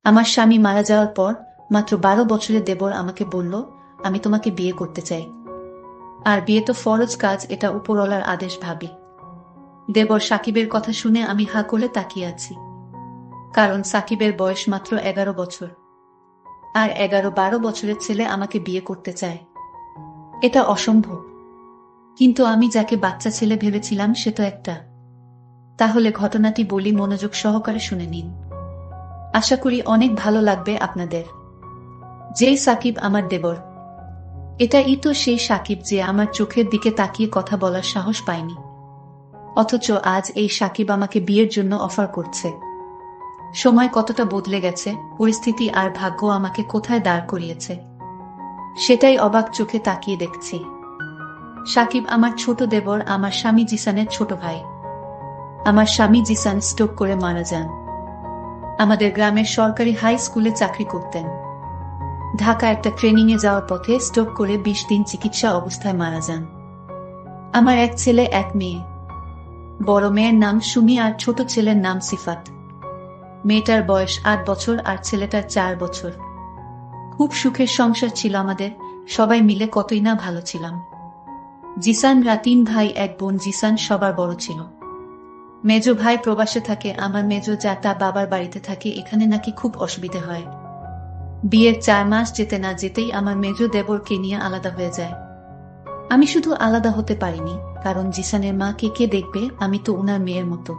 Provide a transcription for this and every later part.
আমার স্বামী মারা যাওয়ার পর মাত্র 12 বছরের দেবর আমাকে বলল, আমি তোমাকে বিয়ে করতে চাই। আর বিয়ে তো ফরজ কাজ, এটা উপরওয়ালার আদেশ ভাবি। দেবর সাকিবের কথা শুনে আমি হা করে তাকিয়ে আছি, কারণ সাকিবের বয়স মাত্র 11 বছর, আর 11-12 বছরের ছেলে আমাকে বিয়ে করতে চায়, এটা অসম্ভব। কিন্তু আমি যাকে বাচ্চা ছেলে ভেবেছিলাম সে তো একটা। তাহলে ঘটনাটি বলি, মনোযোগ সহকারে শুনে নিন। আশা করি অনেক ভালো লাগবে আপনাদের। যেই সাকিব আমার দেবর, এটাই তো সেই সাকিব যে আমার চোখের দিকে তাকিয়ে কথা বলার সাহস পায়নি, অথচ আজ এই সাকিব আমাকে বিয়ের জন্য অফার করছে। সময় কতটা বদলে গেছে, পরিস্থিতি আর ভাগ্য আমাকে কোথায় দাঁড় করিয়েছে, সেটাই অবাক চোখে তাকিয়ে দেখছি। সাকিব আমার ছোট দেবর, আমার স্বামী জিসানের ছোট ভাই। আমার স্বামী জিসান স্ট্রোক করে মারা যান। আমাদের গ্রামের সরকারি হাই স্কুলে চাকরি করতেন। ঢাকা একটা ট্রেনিংয়ে যাওয়ার পথে স্ট্রোক করে 20 দিন চিকিৎসা অবস্থায় মারা যান। আমার এক ছেলে এক মেয়ে। বড় মেয়ের নাম সুমি আর ছোট ছেলের নাম সিফাত। মেয়েটার বয়স 8 বছর আর ছেলেটার 4 বছর। খুব সুখের সংসার ছিল আমাদের, সবাই মিলে কতই না ভালো ছিলাম। জিসানরা 3 ভাই 1 বোন। জিসান সবার বড় ছিল। মেজো ভাই প্রবাসে থাকে, আমার মেজো জাতা বাবার বাড়িতে থাকে। এখানে নাকি খুব অসুবিধে হয়। বিয়ের 4 মাস যেতে না যেতেই আমার মেজো দেবরকে নিয়ে আলাদা হয়ে যায়। আমি শুধু আলাদা হতে পারিনি, কারণ জিসানের মা কে দেখবে, আমি তো উনার মেয়ের মতো।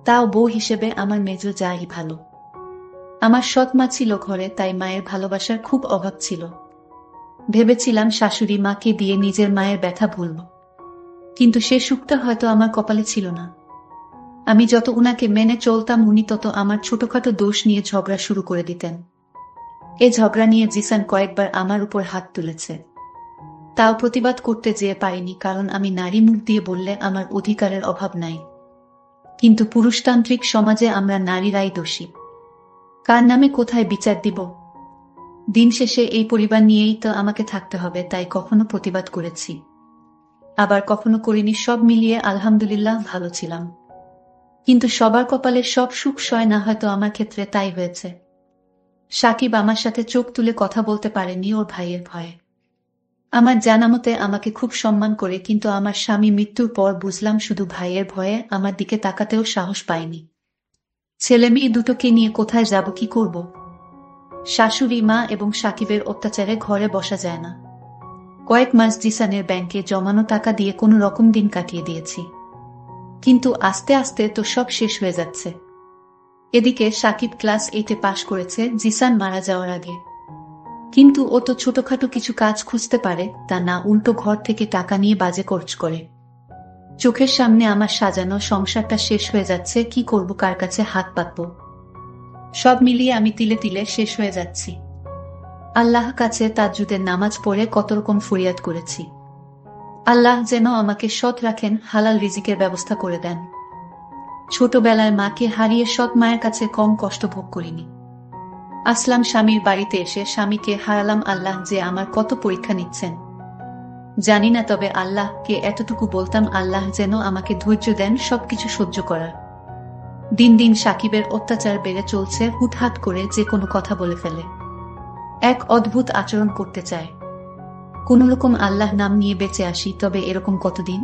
তাও বউ হিসেবে আমার মেজো যাই ভালো। আমার সৎ মা ছিল ঘরে, তাই মায়ের ভালোবাসার খুব অভাব ছিল। ভেবেছিলাম শাশুড়ি মাকে দিয়ে নিজের মায়ের ব্যথা ভুলব, কিন্তু সে সুখটা হয়তো আমার কপালে ছিল না। আমি যত উনাকে মেনে চলতাম, উনি তত আমার ছোটখাটো দোষ নিয়ে ঝগড়া শুরু করে দিতেন। এ ঝগড়া নিয়ে জিসান কয়েকবার আমার উপর হাত তুলেছে। তাও প্রতিবাদ করতে যেয়ে পারিনি, কারণ আমি নারী, মুখ দিয়ে বললে আমার অধিকারের অভাব নাই। কিন্তু পুরুষতান্ত্রিক সমাজে আমরা নারীরাই দোষী। কার নামে কোথায় বিচার দিব? দিন শেষে এই পরিবার নিয়েই তো আমাকে থাকতে হবে, তাই কখনো প্রতিবাদ করেছি, আবার কখনো করিনি। সব মিলিয়ে আলহামদুলিল্লাহ ভালো ছিলাম। কিন্তু সবার কপালে সব সুখ সয় না, হয়তো আমার ক্ষেত্রে তাই হয়েছে। সাকিব আমার সাথে চোখ তুলে কথা বলতে পারেনি ওর ভাইয়ের ভয়ে। আমার জানামতে আমাকে খুব সম্মান করে, কিন্তু আমার স্বামী মৃত্যুর পর বুঝলাম শুধু ভাইয়ের ভয়ে আমার দিকে তাকাতেও সাহস পায়নি। ছেলে মেয়ে দুটোকে নিয়ে কোথায় যাব, কি করব? শাশুড়ি মা এবং সাকিবের অত্যাচারে ঘরে বসা যায় না। কয়েক মাস জিসানের ব্যাংকে জমানো টাকা দিয়ে কোনো রকম দিন কাটিয়ে দিয়েছি, কিন্তু আস্তে আস্তে তো সব শেষ হয়ে যাচ্ছে। এদিকে সাকিব ক্লাস 8-এ পাশ করেছে জিসান মারা যাওয়ার আগে, কিন্তু ও তো ছোটখাটো কিছু কাজ খুঁজতে পারে, তা না, উল্টো ঘর থেকে টাকা নিয়ে বাজে খরচ করে। চোখের সামনে আমার সাজানো সংসারটা শেষ হয়ে যাচ্ছে, কি করব, কার কাছে হাত পাতব? সব মিলিয়ে আমি তিলে তিলে শেষ হয়ে যাচ্ছি। আল্লাহ কাছে তাজ্জুদের নামাজ পড়ে কত রকম ফরিয়াদ করেছি। আল্লাহ যেন আমাকে সৎ রাখেন, হালাল রিজিকের ব্যবস্থা করে দেন। ছোটবেলায় মাকে হারিয়ে সৎ মায়ের কাছে কম কষ্ট ভোগ করিনি। আসলাম স্বামীর বাড়িতে এসে স্বামীকে হারালাম। আল্লাহ যে আমার কত পরীক্ষা নিচ্ছেন জানি না, তবে আল্লাহকে এতটুকু বলতাম, আল্লাহ যেন আমাকে ধৈর্য দেন সবকিছু সহ্য করার। দিন দিন সাকিবের অত্যাচার বেড়ে চলছে। হুটহাট করে যে কোনো কথা বলে ফেলে, এক অদ্ভুত আচরণ করতে চায়। কোনোরকম আল্লাহ নাম নিয়ে বেঁচে আসি, তবে এরকম কতদিন?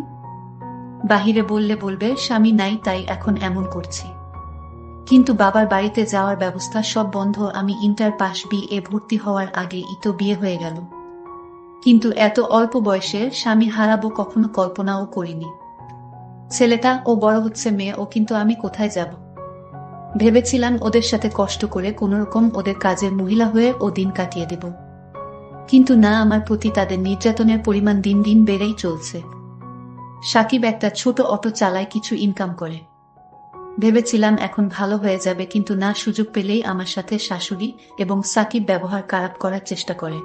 বাহিরে বললে বলবে স্বামী নাই, তাই এখন এমন করছি। কিন্তু বাবার বাড়িতে যাওয়ার ব্যবস্থা সব বন্ধ। আমি ইন্টার পাস, বিএ ভর্তি হওয়ার আগেই তো বিয়ে হয়ে গেল। কিন্তু এত অল্প বয়সে স্বামী হারাবো কখনো কল্পনাও করিনি। ছেলেটা ও বড় হচ্ছে, মেয়ে ও, কিন্তু আমি কোথায় যাব? ভেবেছিলাম ওদের সাথে কষ্ট করে কোনোরকম ওদের কাজের মহিলা হয়ে ও দিন কাটিয়ে দেব, কিন্তু না, আমার প্রতি তাদের নির্যাতনের পরিমাণ দিন দিন বেড়েই চলছে। সাকিব একটা ছোট অটো চালায়, কিছু ইনকাম করে। ভেবেছিলাম এখন ভালো হয়ে যাবে, কিন্তু না, সুযোগ পেলেই আমার সাথে শাশুড়ি এবং সাকিব ব্যবহার খারাপ করার চেষ্টা করে।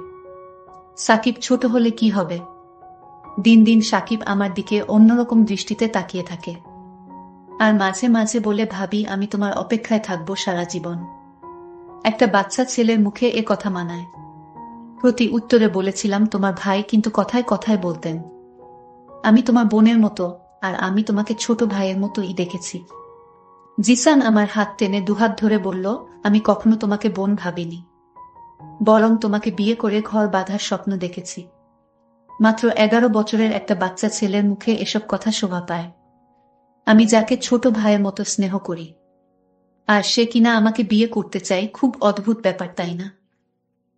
সাকিব ছোট হলে কি হবে? দিন দিন সাকিব আমার দিকে অন্যরকম দৃষ্টিতে তাকিয়ে থাকে, আর মাঝে মাঝে বলে, ভাবি আমি তোমার অপেক্ষায় থাকবো সারা জীবন। একটা বাচ্চা ছেলের মুখে এ কথা মানায়? প্রতি উত্তরে বলেছিলাম, তোমার ভাই কিন্তু কথায় কথায় বলতেন, আমি তোমার বোনের মতো, আর আমি তোমাকে ছোট ভাইয়ের মতোই দেখেছি। জিসান আমার হাত টেনে দুহাত ধরে বলল, আমি কখনো তোমাকে বোন ভাবিনি, বরং তোমাকে বিয়ে করে ঘর বাঁধার স্বপ্ন দেখেছি। মাত্র 11 বছরের একটা বাচ্চা ছেলের মুখে এসব কথা শোভা পায়। আমি যাকে ছোট ভাইয়ের মতো স্নেহ করি, আর সে কিনা আমাকে বিয়ে করতে চায়। খুব অদ্ভুত ব্যাপার, তাই না?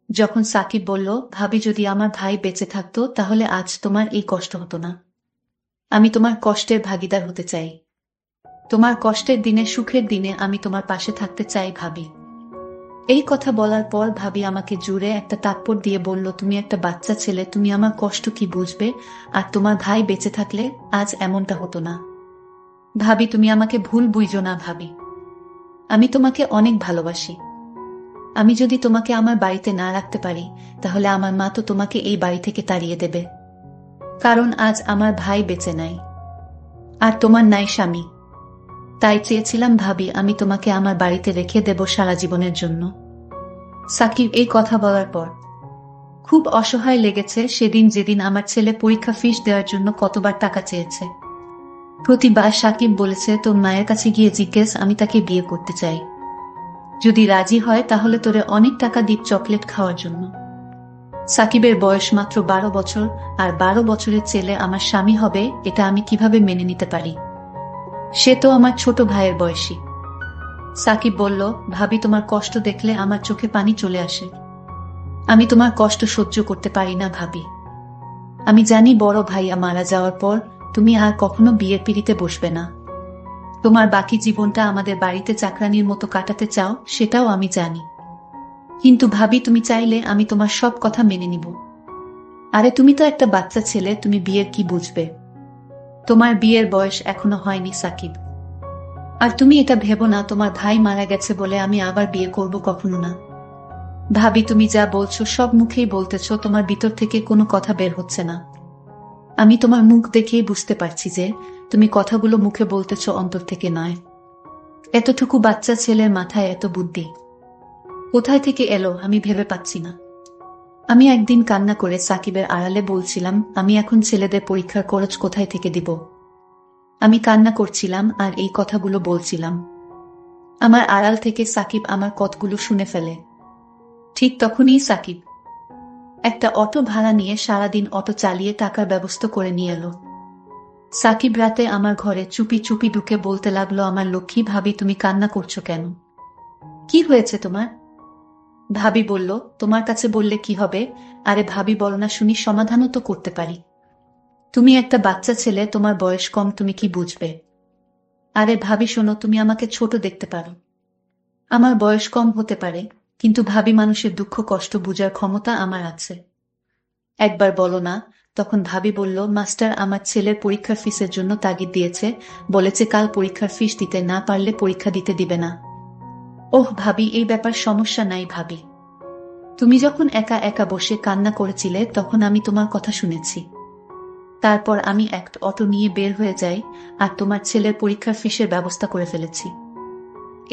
যখন সাকিব বলল, ভাবি যদি আমার ভাই বেঁচে থাকতো তাহলে আজ তোমার এই কষ্ট হতো না। আমি তোমার কষ্টের ভাগিদার হতে চাই। তোমার কষ্টের দিনে, সুখের দিনে আমি তোমার পাশে থাকতে চাই ভাবি। এই কথা বলার পর ভাবি আমাকে জুড়ে একটা তাপ্পড় দিয়ে বলল, তুমি একটা বাচ্চা ছেলে, তুমি আমার কষ্ট কি বুঝবে? আর তোমার ভাই বেঁচে থাকলে আজ এমনটা হতো না। ভাবি তুমি আমাকে ভুল বুঝো না ভাবি, আমি তোমাকে অনেক ভালোবাসি। আমি যদি তোমাকে আমার বাড়িতে না রাখতে পারি তাহলে আমার মা তো তোমাকে এই বাড়ি থেকে তাড়িয়ে দেবে, কারণ আজ আমার ভাই বেঁচে নাই আর তোমার নাই স্বামী। তাই চেয়েছিলাম ভাবি আমি তোমাকে আমার বাড়িতে রেখে দেব সারা জীবনের জন্য। সাকিব এই কথা বলার পর খুব অসহায় লেগেছে। সেদিন যেদিন আমার ছেলে পরীক্ষা ফিস দেওয়ার জন্য কতবার টাকা চেয়েছে, প্রতিবার সাকিব বলেছে তোর মায়ের কাছে গিয়ে জিজ্ঞেস, আমি তাকে বিয়ে করতে চাই, যদি রাজি হয় তাহলে তোরে অনেক টাকা দিই চকলেট খাওয়ার জন্য। সাকিবের বয়স মাত্র 12 বছর, আর 12 বছরের ছেলে আমার স্বামী হবে, এটা আমি কিভাবে মেনে নিতে পারি? সে তো আমার ছোট ভাইয়ের বয়সী। সাকিব বলল, ভাবি তোমার কষ্ট দেখলে আমার চোখে পানি চলে আসে। আমি তোমার কষ্ট সহ্য করতে পারি না ভাবি। আমি জানি বড় ভাইয়া মারা যাওয়ার পর তুমি আর কখনো বিয়ের পিড়িতে বসবে না। তোমার বাকি জীবনটা আমাদের বাড়িতে চাকরানির মতো কাটাতে চাও, সেটাও আমি জানি। কিন্তু ভাবি তুমি চাইলে আমি তোমার সব কথা মেনে নিব। আরে তুমি তো একটা বাচ্চা ছেলে, তুমি বিয়ের কি বুঝবে? তোমার বিয়ের বয়স এখনো হয়নি সাকিব। আর তুমি এটা ভেবো না তোমার ভাই মারা গেছে বলে আমি আবার বিয়ে করব, কখনো না। ভাবি তুমি যা বলছো সব মুখেই বলতেছো, তোমার ভিতর থেকে কোনো কথা বের হচ্ছে না। আমি তোমার মুখ দেখেই বুঝতে পারছি যে তুমি কথাগুলো মুখে বলতেছো, অন্তর থেকে নয়। এতটুকু বাচ্চা ছেলের মাথায় এত বুদ্ধি কোথায় থেকে এলো আমি ভেবে পাচ্ছি না। আমি একদিন কান্না করে সাকিবের আড়ালে বলছিলাম, আমি এখন ছেলেদের পরীক্ষার খরচ কোথায় থেকে দিব? আমি কান্না করছিলাম আর এই কথাগুলো বলছিলাম। আমার আড়াল থেকে সাকিব আমার কথাগুলো শুনে ফেলে। ঠিক তখনই সাকিব একটা অটো ভাড়া নিয়ে সারাদিন অটো চালিয়ে টাকার ব্যবস্থা করে নিয়ে এলো। সাকিব রাতে আমার ঘরে চুপি চুপি ঢুকে বলতে লাগলো, আমার লক্ষ্মী ভাবি তুমি কান্না করছো কেন? কি হয়েছে তোমার? ভাবি বলল, তোমার কাছে বললে কি হবে? আরে ভাবি বলো না শুনি, সমাধানও তো করতে পারি। তুমি একটা বাচ্চা ছেলে, তোমার বয়স কম, তুমি কি বুঝবে? আরে ভাবি শোনো, তুমি আমাকে ছোট দেখতে পারো, আমার বয়স কম হতে পারে, কিন্তু ভাবি মানুষের দুঃখ কষ্ট বুঝার ক্ষমতা আমার আছে। একবার বলো না। তখন ভাবি বলল, মাস্টার আমার ছেলের পরীক্ষার ফিসের জন্য তাগিদ দিয়েছে, বলেছে কাল পরীক্ষার ফিস দিতে না পারলে পরীক্ষা দিতে দিবে না। ওহ ভাবি এই ব্যাপার সমস্যা নাই ভাবি, তুমি যখন একা একা বসে কান্না করেছিলে তখন আমি তোমার কথা শুনেছি। তারপর আমি একটা অটো নিয়ে বের হয়ে যাই আর তোমার ছেলের পরীক্ষার ফিসের ব্যবস্থা করে ফেলেছি।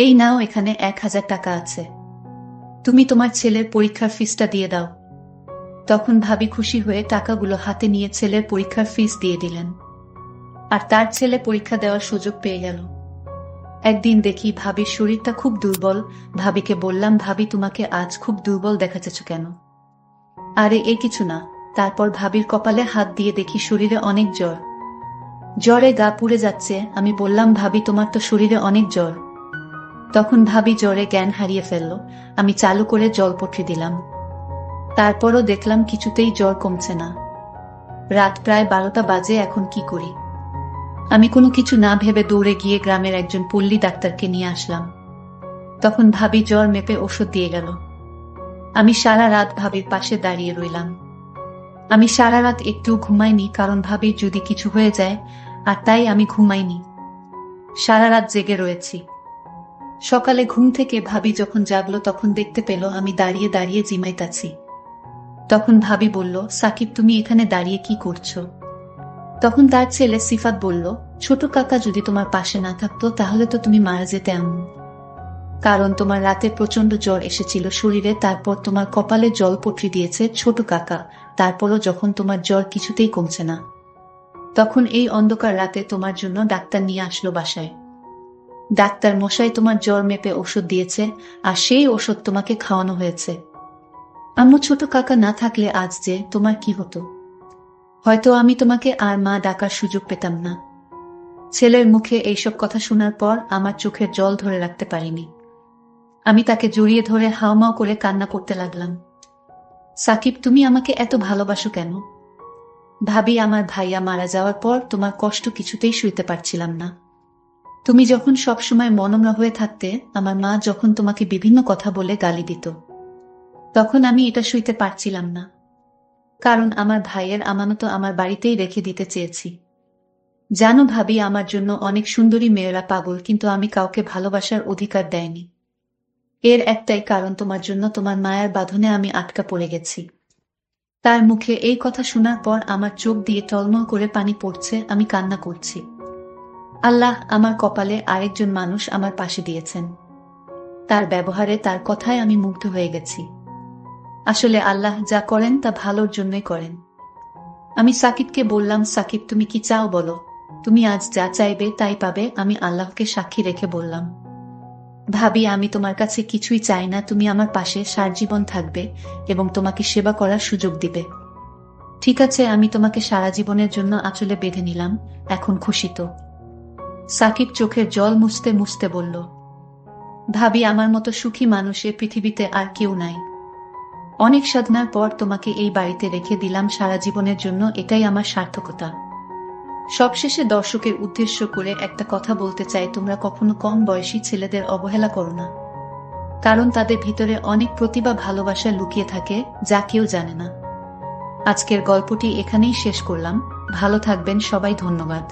এই নাও, এখানে 1000 টাকা আছে, তুমি তোমার ছেলের পরীক্ষার ফিসটা দিয়ে দাও। তখন ভাবি খুশি হয়ে টাকাগুলো হাতে নিয়ে ছেলের পরীক্ষার ফিস দিয়ে দিলেন, আর তার ছেলে পরীক্ষা দেওয়ার সুযোগ পেয়ে গেল। একদিন দেখি ভাবির শরীরটা খুব দুর্বল। ভাবিকে বললাম, ভাবি তোমাকে আজ খুব দুর্বল দেখাচ্ছে কেন? আরে এ কিছু না। তারপর ভাবির কপালে হাত দিয়ে দেখি শরীরে অনেক জ্বর, জ্বরে গা পুড়ে যাচ্ছে। আমি বললাম, ভাবি তোমার তো শরীরে অনেক জ্বর। তখন ভাবি জ্বরে জ্ঞান হারিয়ে ফেলল। আমি চালু করে জলপট্রি দিলাম, তারপরও দেখলাম কিছুতেই জ্বর কমছে না। রাত প্রায় 12টা বাজে, এখন কি করি? আমি কোনো কিছু না ভেবে দৌড়ে গিয়ে গ্রামের একজন পল্লী ডাক্তারকে নিয়ে আসলাম। তখন ভাবি জ্বর মেপে ওষুধ দিয়ে গেল। আমি সারা রাত ভাবির পাশে দাঁড়িয়ে রইলাম। আমি সারা রাত একটু ঘুমাইনি, কারণ ভাবির যদি কিছু হয়ে যায়, আর তাই আমি ঘুমাইনি, সারা রাত জেগে রয়েছি। সকালে ঘুম থেকে ভাবি যখন জাগলো তখন দেখতে পেল আমি দাঁড়িয়ে দাঁড়িয়ে জিমাইতাছি। তখন ভাবি বলল, সাকিব তুমি এখানে দাঁড়িয়ে কি করছো? তখন তার ছেলে সিফাত বলল, ছোট কাকা যদি তোমার পাশে না থাকতো তাহলে তো তুমি মারা যেতে এমন, কারণ তোমার রাতে প্রচন্ড জ্বর এসেছিল শরীরে, তারপর তোমার কপালে জলপট্রি দিয়েছে ছোট কাকা, তারপরও যখন তোমার জ্বর কিছুতেই কমছে না, তখন এই অন্ধকার রাতে তোমার জন্য ডাক্তার নিয়ে আসলো বাসায়। ডাক্তার মশাই তোমার জ্বর মেপে ওষুধ দিয়েছে, আর সেই ওষুধ তোমাকে খাওয়ানো হয়েছে। আম্মু ছোট কাকা না থাকলে আজ যে তোমার কি হতো? হয়তো আমি তোমাকে আর মা ডাকার সুযোগ পেতাম না। ছেলের মুখে এইসব কথা শোনার পর আমার চোখের জল ধরে রাখতে পারিনি। আমি তাকে জড়িয়ে ধরে হাউমাউ করে কান্না করতে লাগলাম। সাকিব, তুমি আমাকে এত ভালোবাসো কেন? ভাবি, আমার ভাইয়া মারা যাওয়ার পর তোমার কষ্ট কিছুতেই সইতে পারছিলাম না। তুমি যখন সবসময় মনমরা হয়ে থাকতে, আমার মা যখন তোমাকে বিভিন্ন কথা বলে গালি দিত, তখন আমি এটা সইতে পারছিলাম না। কারণ আমার ভাইয়ের আমানত আমার বাড়িতেই রেখে দিতে চেয়েছি। জানো ভাবি, আমার জন্য অনেক সুন্দরী মেয়েরা পাগল, কিন্তু আমি কাউকে ভালোবাসার অধিকার দেয়নি। এর একটাই কারণ, তোমার জন্য তোমার মায়ের বাঁধনে আমি আটকা পড়ে গেছি। তার মুখে এই কথা শোনার পর আমার চোখ দিয়ে টলমল করে পানি পড়ছে, আমি কান্না করছি। আল্লাহ, আমার কপালে আরেকজন মানুষ আমার পাশে দিয়েছেন। তার ব্যবহারে, তার কথায় আমি মুগ্ধ হয়ে গেছি। আসলে আল্লাহ যা করেন তা ভালোর জন্যই করেন। আমি সাকিবকে বললাম, সাকিব তুমি কি চাও বলো? তুমি আজ যা চাইবে তাই পাবে, আমি আল্লাহকে সাক্ষী রেখে বললাম। ভাবি, আমি তোমার কাছে কিছুই চাই না, তুমি আমার পাশে সারাজীবন থাকবে এবং তোমাকে সেবা করার সুযোগ দিবে। ঠিক আছে, আমি তোমাকে সারা জীবনের জন্য আঁচলে বেঁধে নিলাম, এখন খুশি তো? সাকিব চোখের জল মুছতে মুছতে বলল, ভাবি, আমার মতো সুখী মানুষ এ পৃথিবীতে আর কেউ নাই। অনেক সাধনার পর তোমাকে এই বাড়িতে রেখে দিলাম সারা জীবনের জন্য, এটাই আমার সার্থকতা। সবশেষে দর্শকের উদ্দেশ্য করে একটা কথা বলতে চাই, তোমরা কখনো কম বয়সী ছেলেদের অবহেলা করো না। কারণ তাদের ভিতরে অনেক প্রতিভা, ভালোবাসা লুকিয়ে থাকে, যা কেউ জানে না। আজকের গল্পটি এখানেই শেষ করলাম। ভালো থাকবেন সবাই, ধন্যবাদ।